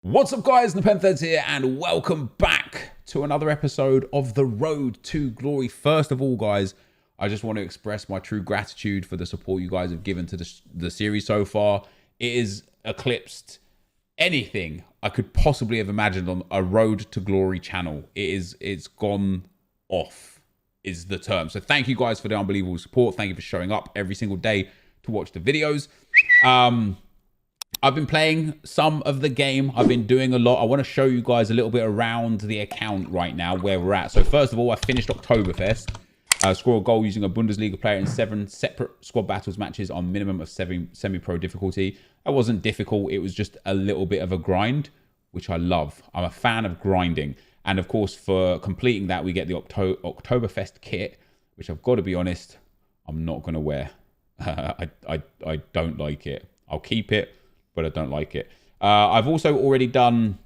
What's up, guys? NepentheZ here, and welcome back to another episode of The Road to Glory. First of all, guys, I just want to express my true gratitude for the support you guys have given to the series so far. It has eclipsed anything I could possibly have imagined on a Road to Glory channel. It's gone off, is the term. So thank you guys for the unbelievable support. Thank you for showing up every single day to watch the videos. I've been playing some of the game. I've been doing a lot. I want to show you guys a little bit around the account right now, where we're at. So first of all, I finished Oktoberfest. Score a goal using a Bundesliga player in 7 separate squad battles matches on minimum of semi-pro difficulty. That wasn't difficult. It was just a little bit of a grind, which I love. I'm a fan of grinding. And of course, for completing that, we get the Oktoberfest kit, which I've got to be honest, I'm not going to wear. I don't like it. I'll keep it, but I don't like it. I've also already done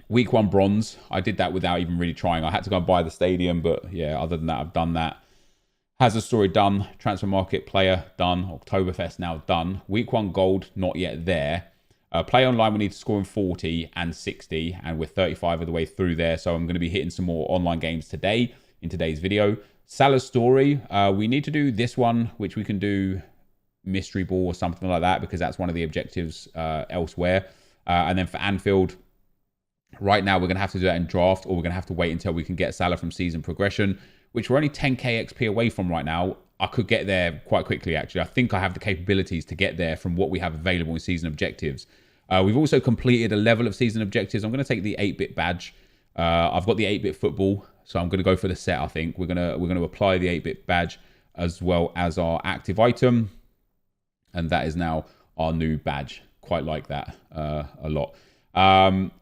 week 1 bronze. I did that without even really trying. I had to go and buy the stadium, but yeah, other than that, I've done that. Hazard story done. Transfer market player done. Oktoberfest now done. Week 1 gold not yet there. Play online, we need to score in 40 and 60, and we're 35 of the way through there. So I'm going to be hitting some more online games today in today's video. Salah's story. We need to do this one, which we can do mystery ball or something like that, because that's one of the objectives elsewhere. And then for Anfield, right now we're going to have to do that in draft, or we're going to have to wait until we can get Salah from season progression, which we're only 10k XP away from right now. I could get there quite quickly, actually. I think I have the capabilities to get there from what we have available in season objectives. We've also completed a level of season objectives. I'm going to take the 8-bit badge. I've got the 8-bit football, so I'm going to go for the set. I think we're going to apply the 8-bit badge as well as our active item. And that is now our new badge. Quite like that a lot.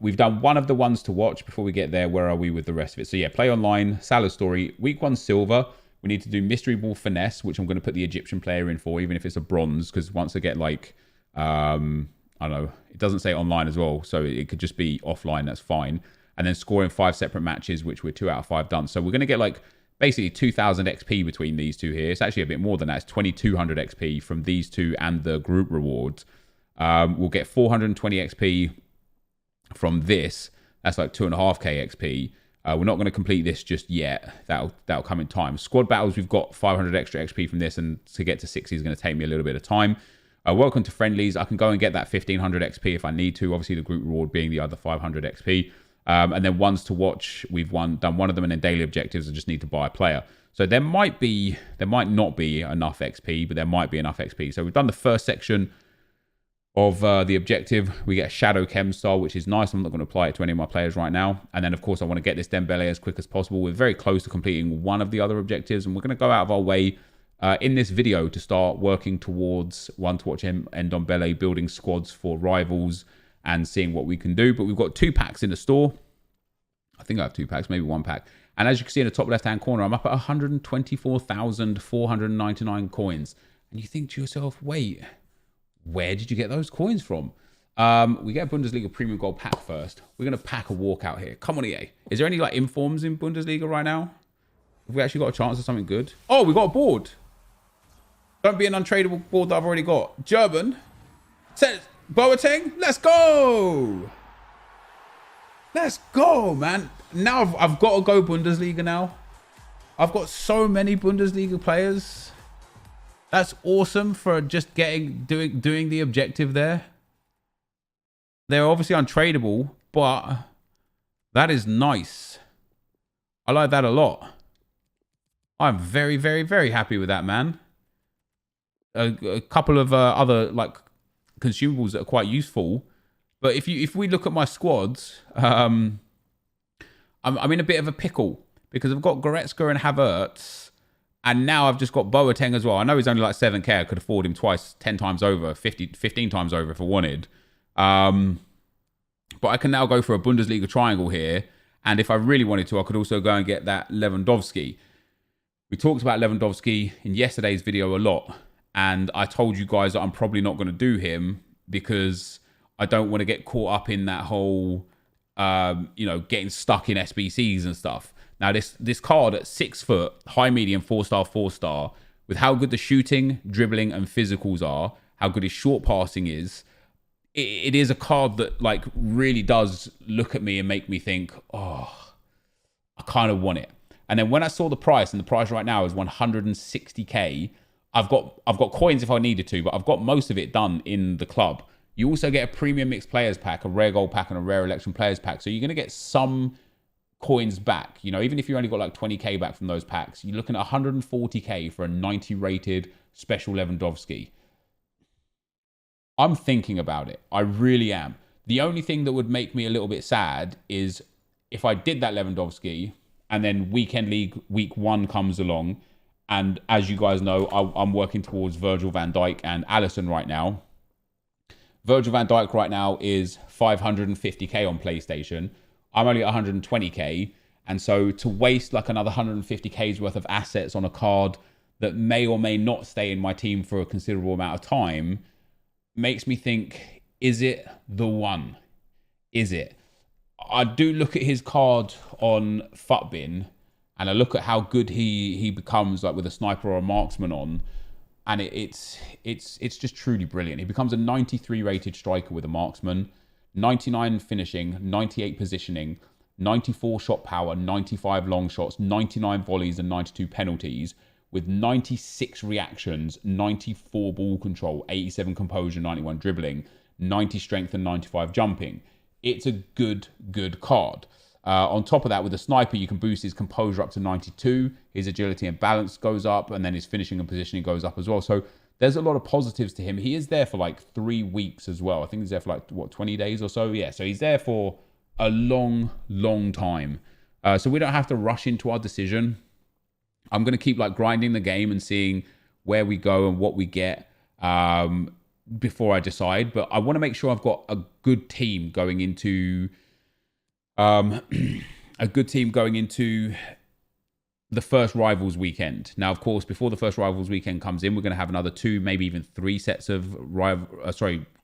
We've done one of the ones to watch before we get there. Where are we with the rest of it? So yeah, play online, Salah story, week 1 silver. We need to do mystery ball finesse, which I'm going to put the Egyptian player in for, even if it's a bronze, because once I get like, I don't know, it doesn't say online as well, so it could just be offline, that's fine. And then scoring 5 separate matches, which we're 2 out of 5 done. So we're going to get like basically 2,000 XP between these two here. It's actually a bit more than that. It's 2,200 XP from these two and the group rewards. We'll get 420 XP from this. That's like 2.5k XP. We're not going to complete this just yet. That'll come in time. Squad battles, we've got 500 extra XP from this, and to get to 60 is going to take me a little bit of time. Welcome to friendlies. I can go and get that 1,500 XP if I need to. Obviously, the group reward being the other 500 XP. And then ones to watch, we've done one of them, and then daily objectives, I just need to buy a player. So there might not be enough XP, but there might be enough XP. So we've done the first section of the objective. We get a shadow chem style, which is nice. I'm not going to apply it to any of my players right now. And then, of course, I want to get this Dembele as quick as possible. We're very close to completing one of the other objectives, and we're going to go out of our way in this video to start working towards one to watch him and Dembele, building squads for rivals and seeing what we can do. But we've got 2 packs in the store. I think I have 2 packs, maybe 1 pack. And as you can see in the top left-hand corner, I'm up at 124,499 coins. And you think to yourself, wait, where did you get those coins from? We get a Bundesliga Premium Gold pack first. We're going to pack a walkout here. Come on, EA. Is there any like informs in Bundesliga right now? Have we actually got a chance of something good? Oh, we got a board. Don't be an untradeable board that I've already got. German. Says Boateng. Let's go. Let's go, man. Now I've got to go Bundesliga now. I've got so many Bundesliga players. That's awesome for just doing the objective there. They're obviously untradeable, but that is nice. I like that a lot. I'm very, very, very happy with that, man. A couple of other like consumables that are quite useful. But if we look at my squads, I'm in a bit of a pickle because I've got Goretzka and Havertz, and now I've just got Boateng as well. I know he's only like 7k. I could afford him twice, 10 times over, 15 times over if I wanted. But I can now go for a Bundesliga triangle here. And if I really wanted to, I could also go and get that Lewandowski. We talked about Lewandowski in yesterday's video a lot. And I told you guys that I'm probably not going to do him because I don't want to get caught up in that whole, getting stuck in SBCs and stuff. Now, this card at 6 foot, high, medium, 4-star, 4-star, with how good the shooting, dribbling, and physicals are, how good his short passing is, it is a card that like really does look at me and make me think, oh, I kind of want it. And then when I saw the price, and the price right now is 160k, I've got coins if I needed to, but I've got most of it done in the club. You also get a premium mixed players pack, a rare gold pack, and a rare election players pack. So you're going to get some coins back. You know, even if you only got like 20k back from those packs, you're looking at 140k for a 90 rated special Lewandowski. I'm thinking about it. I really am. The only thing that would make me a little bit sad is if I did that Lewandowski and then weekend league week 1 comes along, and as you guys know, I'm working towards Virgil van Dijk and Alisson right now. Virgil van Dijk right now is 550k on PlayStation. I'm only at 120k. And so to waste like another 150k's worth of assets on a card that may or may not stay in my team for a considerable amount of time makes me think, is it the one? Is it? I do look at his card on Futbin, and I look at how good he becomes like with a sniper or a marksman on, and it's just truly brilliant. He becomes a 93 rated striker with a marksman, 99 finishing, 98 positioning, 94 shot power, 95 long shots, 99 volleys and 92 penalties, with 96 reactions, 94 ball control, 87 composure, 91 dribbling, 90 strength and 95 jumping. It's a good card. On top of that, with the sniper, you can boost his composure up to 92. His agility and balance goes up, and then his finishing and positioning goes up as well. So there's a lot of positives to him. He is there for like 3 weeks as well. I think he's there for like, what, 20 days or so? Yeah, so he's there for a long time. So we don't have to rush into our decision. I'm going to keep like grinding the game and seeing where we go and what we get before I decide. But I want to make sure I've got a good team going into the first Rivals weekend. Now, of course, before the first Rivals weekend comes in, we're going to have another 2, maybe even 3 sets of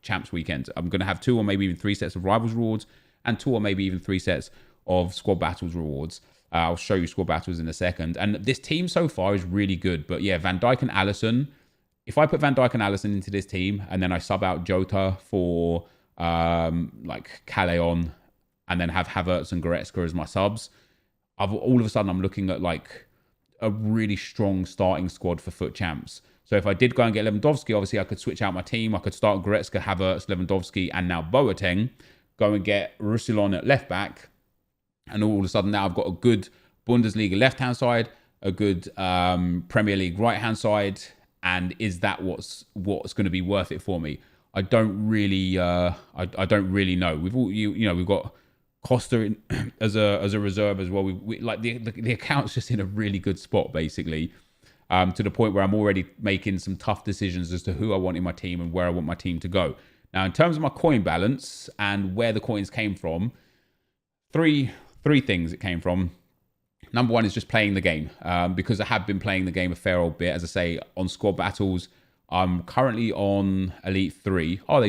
Champs weekends. I'm going to have 2 or maybe even 3 sets of Rivals rewards and 2 or maybe even 3 sets of Squad Battles rewards. I'll show you Squad Battles in a second. And this team so far is really good. But yeah, Van Dijk and Alisson, if I put Van Dijk and Alisson into this team and then I sub out Jota for like Calais and then have Havertz and Goretzka as my subs, all of a sudden I'm looking at like a really strong starting squad for FUT Champs. So if I did go and get Lewandowski, obviously I could switch out my team. I could start Goretzka, Havertz, Lewandowski, and now Boateng. Go and get Roussillon at left back. And all of a sudden now I've got a good Bundesliga left-hand side, a good Premier League right-hand side. And is that what's going to be worth it for me? I don't really I don't really know. We've got Costa in, as a reserve as well. We like the account's just in a really good spot basically, to the point where I'm already making some tough decisions as to who I want in my team and where I want my team to go. Now, in terms of my coin balance and where the coins came from, three things it came from. Number one is just playing the game, because I have been playing the game a fair old bit. As I say, on Squad Battles, I'm currently on Elite 3. So I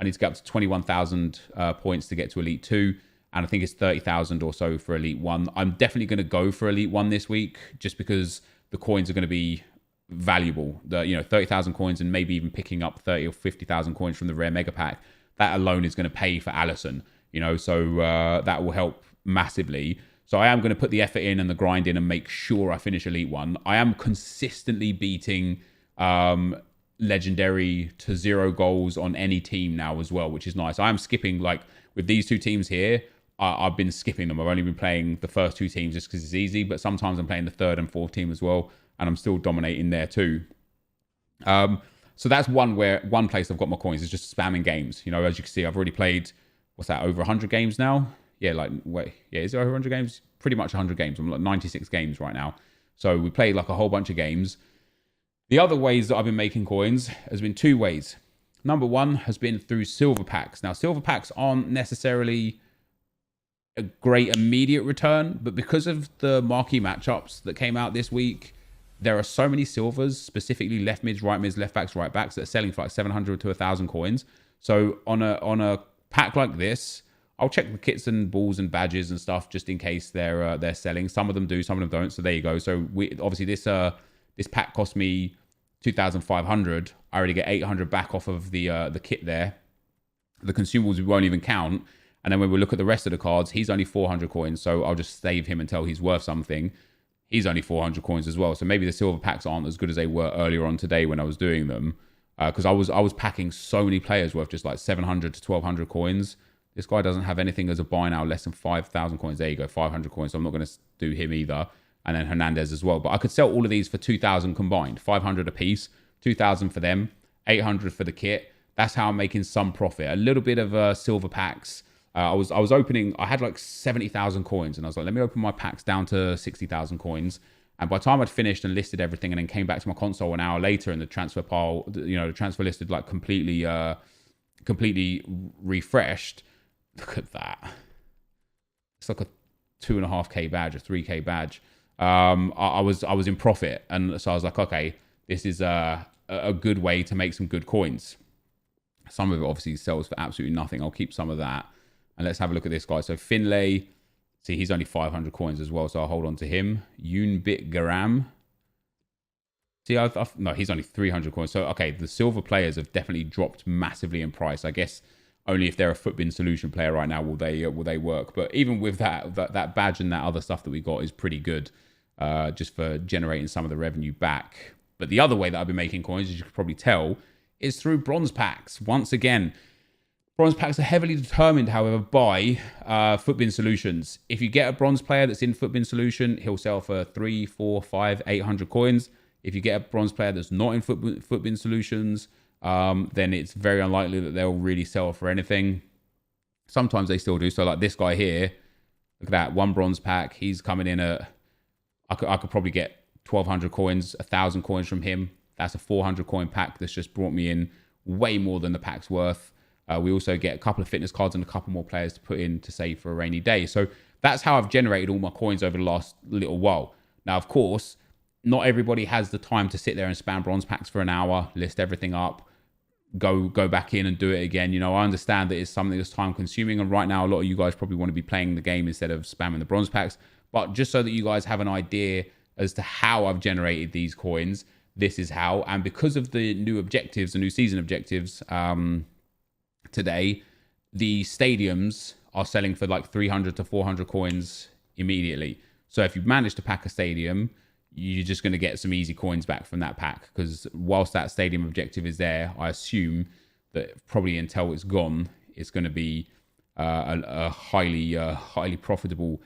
need to get up to 21,000 points to get to Elite 2. And I think it's 30,000 or so for Elite 1. I'm definitely going to go for Elite 1 this week, just because the coins are going to be valuable. 30,000 coins and maybe even picking up 30 or 50,000 coins from the rare mega pack. That alone is going to pay for Alisson, so that will help massively. So I am going to put the effort in and the grind in and make sure I finish Elite 1. I am consistently beating Legendary to 0 goals on any team now as well, which is nice. I am skipping, like, with these 2 teams here, I've been skipping them. I've only been playing the first 2 teams just because it's easy, but sometimes I'm playing the 3rd and 4th team as well, and I'm still dominating there too. So that's one place I've got my coins, is just spamming games. As you can see, I've already played, over 100 games now? Is it over 100 games? Pretty much 100 games. I'm like 96 games right now. So we played like a whole bunch of games. The other ways that I've been making coins has been 2 ways. Number one has been through silver packs. Now, silver packs aren't necessarily a great immediate return, but because of the marquee matchups that came out this week, there are so many silvers, specifically left mids, left backs, right backs, that are selling for like 700 to 1,000 coins. So on a pack like this, I'll check the kits and balls and badges and stuff just in case they're selling. Some of them do, some of them don't. So there you go. So obviously this pack cost me 2,500. I already get 800 back off of the kit there. The consumables we won't even count. And then when we look at the rest of the cards, he's only 400 coins. So I'll just save him until he's worth something. He's only 400 coins as well. So maybe the silver packs aren't as good as they were earlier on today when I was doing them. Because I was packing so many players worth just like 700 to 1200 coins. This guy doesn't have anything as a buy now less than 5,000 coins. There you go, 500 coins. So I'm not going to do him either. And then Hernandez as well. But I could sell all of these for 2,000 combined. 500 a piece, 2,000 for them, 800 for the kit. That's how I'm making some profit. A little bit of silver packs. I was opening, I had like 70,000 coins, and I was like, let me open my packs down to 60,000 coins. And by the time I'd finished and listed everything and then came back to my console an hour later, and the transfer pile, you know, the transfer list had like completely refreshed. Look at that. It's like a 2.5K badge, a 3K badge. I was in profit. And so I was like, okay, this is a good way to make some good coins. Some of it obviously sells for absolutely nothing. I'll keep some of that. And let's have a look at this guy. So Finlay, see, he's only 500 coins as well. So I'll hold on to him. Yoonbit Garam. See, no, he's only 300 coins. So, okay, the silver players have definitely dropped massively in price. I guess only if they're a Footbin solution player right now will they work. But even with that badge and that other stuff that we got is pretty good, just for generating some of the revenue back. But the other way that I've been making coins, as you could probably tell, is through bronze packs. Once again, bronze packs are heavily determined, however, by Footbin solutions. If you get a bronze player that's in Footbin solution, he'll sell for 3, 4, 5, 800 coins. If you get a bronze player that's not in Footbin solutions, then it's very unlikely that they'll really sell for anything. Sometimes they still do. So like this guy here, look at that, one bronze pack. He's coming in at, I could probably get 1,200 coins, 1,000 coins from him. That's a 400 coin pack that's just brought me in way more than the pack's worth. We also get a couple of fitness cards and a couple more players to put in to save for a rainy day. So that's how I've generated all my coins over the last little while. Now, of course, not everybody has the time to sit there and spam bronze packs for an hour, list everything up, go back in and do it again. You know, I understand that it's something that's time consuming. And right now, a lot of you guys probably want to be playing the game instead of spamming the bronze packs. But just so that you guys have an idea as to how I've generated these coins, this is how. And because of the new objectives, the new season objectives, today, the stadiums are selling for like 300 to 400 coins immediately. So if you manage to pack a stadium, you're just going to get some easy coins back from that pack, because whilst that stadium objective is there, I assume that probably until it's gone, it's going to be a highly profitable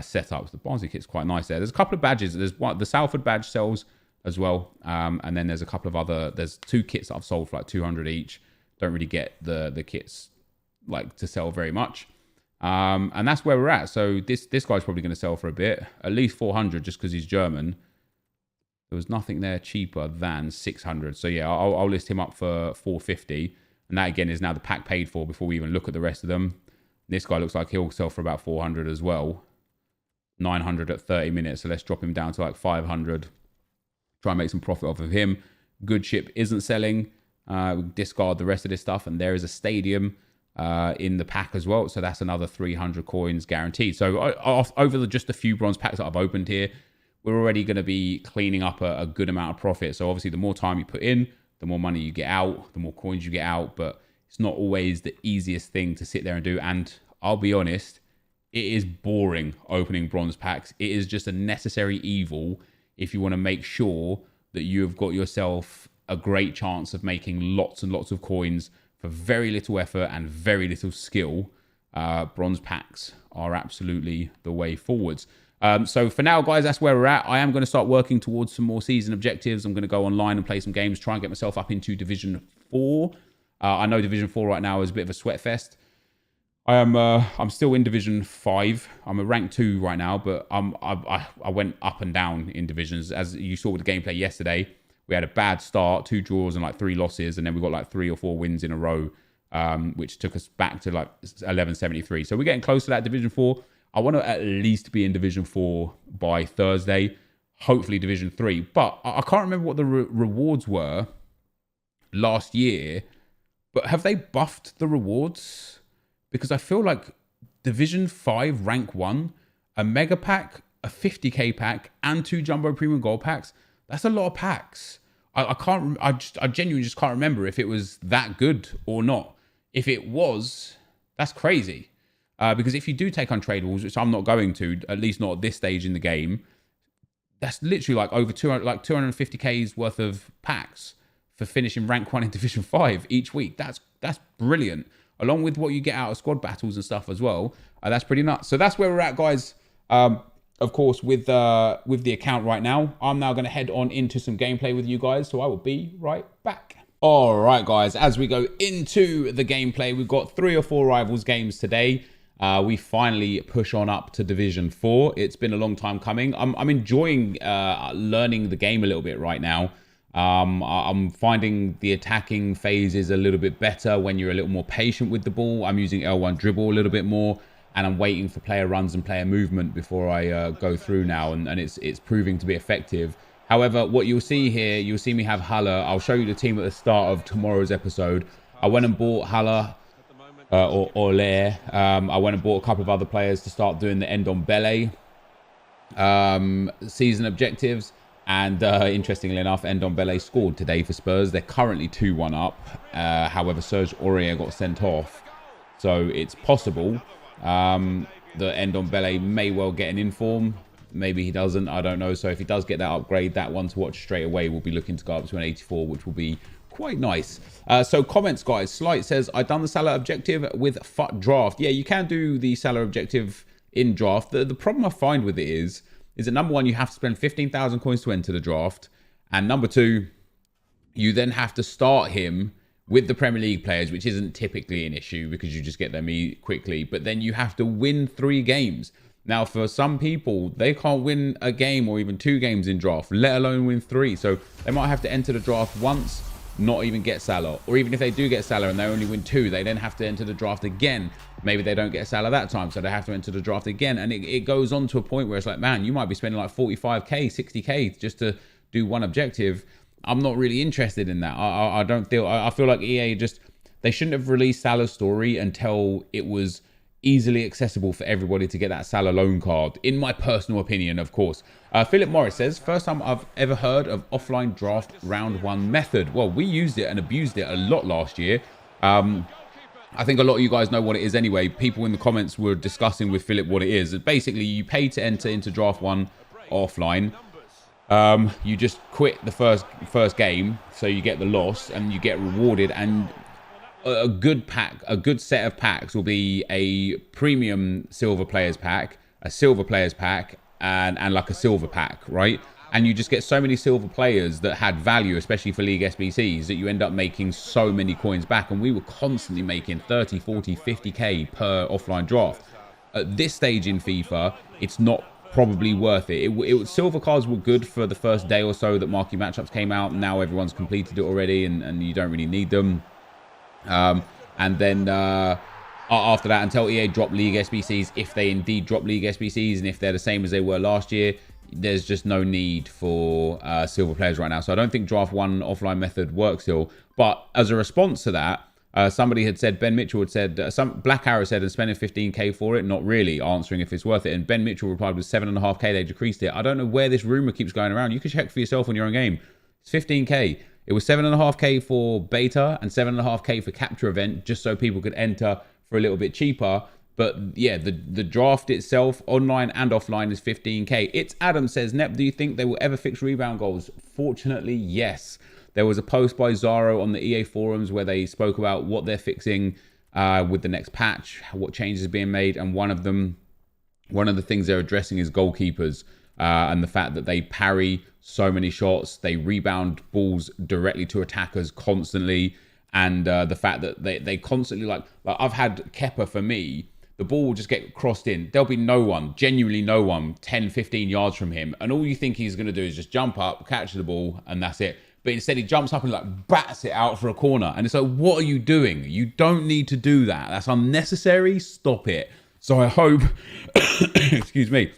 setup. The Barnsley kit's quite nice there. There's a couple of badges. There's one, the Salford badge sells as well, and then there's a couple of other. There's 2 kits that I've sold for like 200 each. Don't really get the kits like to sell very much, and that's where we're at. So this guy's probably going to sell for a bit, at least 400, just because he's German. There was nothing there cheaper than 600. So yeah, I'll list him up for 450, and that again is now the pack paid for before we even look at the rest of them. This guy looks like he'll sell for about 400 as well. 900 at 30 minutes. So let's drop him down to like 500. Try and make some profit off of him. Good Ship isn't selling. Discard the rest of this stuff, and there is a stadium in the pack as well, so that's another 300 coins guaranteed. So over just a few bronze packs that I've opened here, we're already going to be cleaning up a good amount of profit. So obviously the more time you put in, the more money you get out, the more coins you get out, but it's not always the easiest thing to sit there and do. And I'll be honest, it is boring opening bronze packs. It is just a necessary evil if you want to make sure that you have got yourself a great chance of making lots and lots of coins for very little effort and very little skill. Bronze packs are absolutely the way forwards. So for now, guys, that's where we're at. I am going to start working towards some more season objectives. I'm going to go online and play some games, try and get myself up into Division 4. I know Division 4 right now is a bit of a sweat fest. I'm still in Division 5. I'm a rank 2 right now, but I went up and down in divisions. As you saw with the gameplay yesterday, we had a bad start, 2 draws and like 3 losses, and then we got like 3 or 4 wins in a row, which took us back to like 1173. So we're getting close to that Division 4. I want to at least be in Division 4 by Thursday, hopefully Division 3. But I can't remember what the rewards were last year, but have they buffed the rewards? Because I feel like Division 5 rank 1, a mega pack, a 50k pack, and 2 jumbo premium gold packs, that's a lot of packs. I genuinely just can't remember if it was that good or not. If it was, that's crazy. Because if you do take untradables, which I'm not going to, at least not at this stage in the game, that's literally like over 200, like 250k's worth of packs for finishing rank 1 in Division 5 each week. That's brilliant. Along with what you get out of squad battles and stuff as well. That's pretty nuts. So that's where we're at, guys. Of course, with the account right now. I'm now going to head on into some gameplay with you guys. So I will be right back. All right, guys. As we go into the gameplay, we've got 3 or 4 Rivals games today. We finally push on up to Division 4. It's been a long time coming. I'm enjoying learning the game a little bit right now. I'm finding the attacking phases a little bit better when you're a little more patient with the ball. I'm using L1 dribble a little bit more, and I'm waiting for player runs and player movement before I go through now, and it's proving to be effective. However, what you'll see here, you'll see me have Haller. I'll show you the team at the start of tomorrow's episode. I went and bought Haller or Lair. I went and bought a couple of other players to start doing the Ndombele season objectives. And interestingly enough, Ndombele scored today for Spurs. They're currently 2-1 up. However, Serge Aurier got sent off. So it's possible that Ndombele may well get an inform. Maybe he doesn't. I don't know. So if he does get that upgrade, that one to watch straight away will be looking to go up to an 84, which will be quite nice. So comments, guys. Slight says, I done the Salah objective with FUT draft. Yeah, you can do the Salah objective in draft. The problem I find with it is that number one, you have to spend 15,000 coins to enter the draft. And number two, you then have to start him with the Premier League players, which isn't typically an issue because you just get them quickly. But then you have to win 3 games. Now, for some people, they can't win a game or even 2 games in draft, let alone win 3. So they might have to enter the draft once, not even get Salah. Or even if they do get Salah and they only win 2, they then have to enter the draft again. Maybe they don't get Salah that time, so they have to enter the draft again. And it goes on to a point where it's like, man, you might be spending like 45k, 60k just to do one objective. I'm not really interested in that. I feel like EA they shouldn't have released Salah's story until it was easily accessible for everybody to get that Salah loan card, in my personal opinion, of course. Philip Morris says, first time I've ever heard of offline draft round 1 method. Well, we used it and abused it a lot last year. I think a lot of you guys know what it is anyway. People in the comments were discussing with Philip what it is. Basically, you pay to enter into draft 1 offline. You just quit the first game, so you get the loss and you get rewarded. And a good set of packs will be a premium silver players pack, a silver players pack, and like a silver pack, right? And you just get so many silver players that had value, especially for League SBCs, that you end up making so many coins back. And we were constantly making 30, 40, 50k per offline draft. At this stage in FIFA, it's not probably worth it. Silver cards were good for the first day or so that marquee matchups came out. Now everyone's completed it already and you don't really need them. And then after that, until EA drop League SBCs, if they indeed drop League SBCs and if they're the same as they were last year, there's just no need for silver players right now. So I don't think draft 1 offline method works still. But as a response to that, somebody had said, Ben Mitchell had said, some Black Arrow said, and spending 15k for it, not really, answering if it's worth it. And Ben Mitchell replied with 7.5k, they decreased it. I don't know where this rumor keeps going around. You can check for yourself on your own game. It's 15k. It was 7.5k for beta and 7.5k for capture event, just so people could enter for a little bit cheaper. But yeah, the draft itself, online and offline, is 15k. It's Adam says, Nep, do you think they will ever fix rebound goals? Fortunately, yes. There was a post by Zaro on the EA forums where they spoke about what they're fixing with the next patch, what changes are being made, and one of the things they're addressing is goalkeepers and the fact that they parry so many shots, they rebound balls directly to attackers constantly, and the fact that they constantly like I've had Kepa, for me, the ball will just get crossed in. There'll be no one, genuinely no one, 10, 15 yards from him. And all you think he's going to do is just jump up, catch the ball, and that's it. But instead he jumps up and like bats it out for a corner. And it's like, what are you doing? You don't need to do that. That's unnecessary. Stop it. So I hope, excuse me,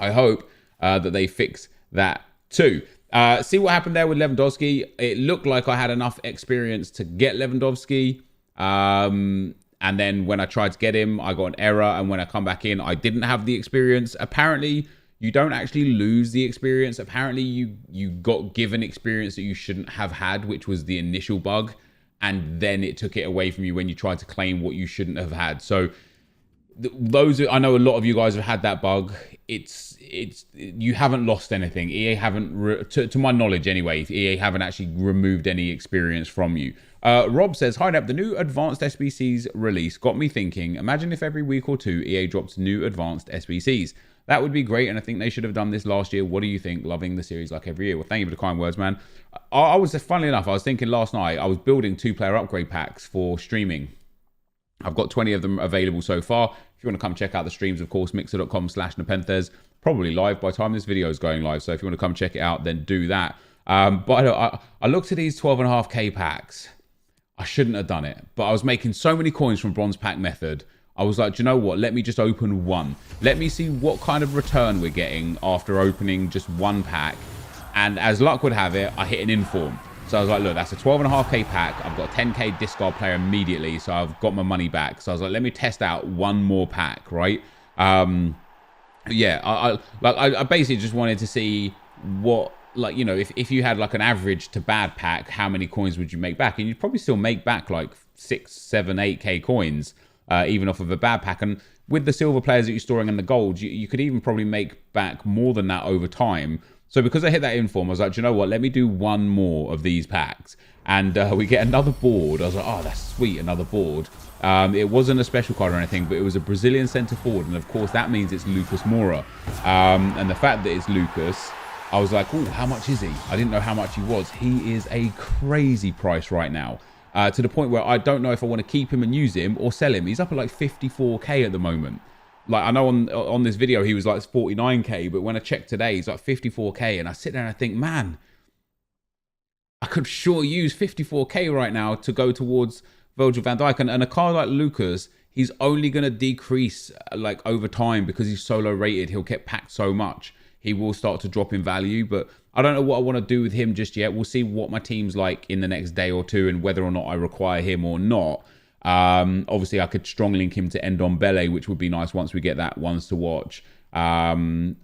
I hope that they fix that too. See what happened there with Lewandowski. It looked like I had enough experience to get Lewandowski. And then when I tried to get him, I got an error. And when I come back in, I didn't have the experience. Apparently, you don't actually lose the experience. Apparently, you got given experience that you shouldn't have had, which was the initial bug. and then it took it away from you when you tried to claim what you shouldn't have had. So those, I know a lot of you guys have had that bug. It's you haven't lost anything. EA haven't, to my knowledge anyway, EA haven't actually removed any experience from you. Rob says, hi Nep, the new advanced SBCs release got me thinking, imagine if every week or two EA drops new advanced SBCs. That would be great, and I think they should have done this last year. What do you think? Loving the series like every year. Well, thank you for the kind words, man. I was, funnily enough, I was thinking last night, I was building 2-player upgrade packs for streaming. I've got 20 of them available so far. If you want to come check out the streams, of course, mixer.com/NepentheZ. Probably live by the time this video is going live. So if you want to come check it out, then do that. But I looked at these 12.5k packs. I shouldn't have done it. But I was making so many coins from bronze pack method. I was like, do you know what? Let me just open one. Let me see what kind of return we're getting after opening just one pack. And as luck would have it, I hit an inform. So I was like, look, that's a 12.5k pack. I've got a 10k discard player immediately, so I've got my money back. So I was like, let me test out one more pack, right? Yeah, I basically just wanted to see what, like, you know, if you had like an average to bad pack, how many coins would you make back? And you'd probably still make back like 6, 7, 8k coins, even off of a bad pack. And with the silver players that you're storing and the gold, you could even probably make back more than that over time. So because I hit that inform, I was like, do you know what? Let me do one more of these packs. And we get another board. I was like, oh, that's sweet, another board. It wasn't a special card or anything, but it was a Brazilian centre forward. And of course, that means it's Lucas Moura. And the fact that it's Lucas, I was like, oh, how much is he? I didn't know how much he was. He is a crazy price right now. To the point where I don't know if I want to keep him and use him or sell him. He's up at like 54k at the moment. Like, I know on this video he was like 49k, but when I checked today, he's like 54k. And I sit there and I think, man, I could sure use 54k right now to go towards Virgil van Dijk. And a card like Lucas, he's only going to decrease like over time because he's so low rated. He'll get packed so much. He will start to drop in value, but I don't know what I want to do with him just yet. We'll see what my team's like in the next day or two and whether or not I require him or not. Obviously I could strong link him to Ndombele, which would be nice once we get that ones to watch, and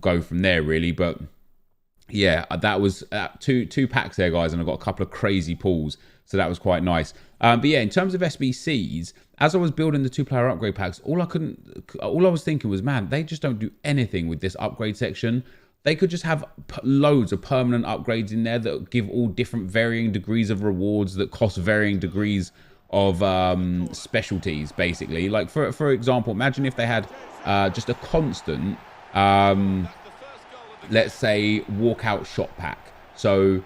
go from there really. But yeah, that was two packs there, guys, and I got a couple of crazy pulls, so that was quite nice. But yeah, in terms of SBCs, as I was building the 2-player upgrade packs, all I was thinking was, man, they just don't do anything with this upgrade section. They could just have loads of permanent upgrades in there that give all different varying degrees of rewards that cost varying degrees of specialties, basically. Like for example, imagine if they had just a constant let's say walkout shot pack. So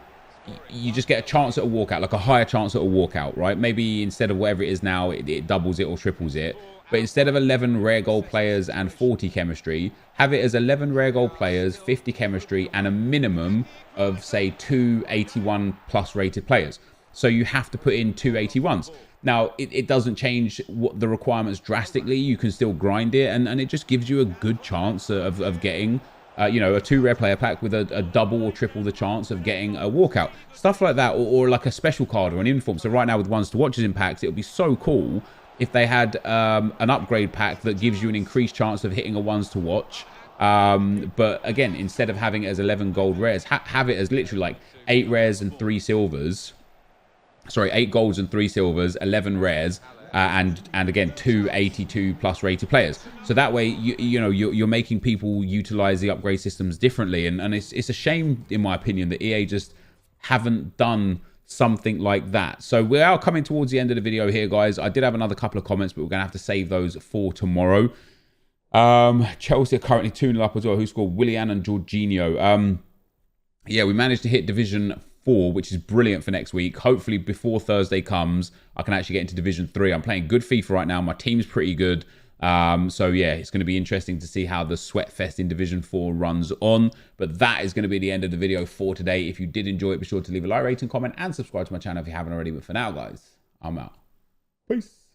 you just get a chance at a walkout, like a higher chance at a walkout, right? Maybe instead of whatever it is now, it doubles it or triples it. But instead of 11 rare gold players and 40 chemistry, have it as 11 rare gold players, 50 chemistry, and a minimum of, say, 2 81 plus rated players. So you have to put in 2 81s. Now, it doesn't change what the requirements drastically. You can still grind it, and it just gives you a good chance of getting, you know, a 2 rare player pack with a double or triple the chance of getting a walkout. Stuff like that, or like a special card or an inform. So right now with ones to watches in packs, it would be so cool if they had an upgrade pack that gives you an increased chance of hitting a ones to watch. But again, instead of having it as 11 gold rares, have it as literally like 8 rares and 3 silvers. Sorry, 8 golds and 3 silvers, 11 rares, and again 2 82 plus rated players. So that way, you know, you're making people utilize the upgrade systems differently, and it's a shame, in my opinion, that EA just haven't done something like that. So we are coming towards the end of the video here, guys. I did have another couple of comments, but we're gonna have to save those for tomorrow. Chelsea are currently 2-0 up as well. Who scored? Willian and Jorginho. Yeah, we managed to hit Division 4, which is brilliant for next week. Hopefully before Thursday comes, I can actually get into Division 3. I'm playing good FIFA right now. My team's pretty good. So yeah, it's going to be interesting to see how the sweat fest in Division 4 runs on. But that is going to be the end of the video for today. If you did enjoy it, be sure to leave a like, rate, and comment, and subscribe to my channel if you haven't already. But for now, guys, I'm out. Peace.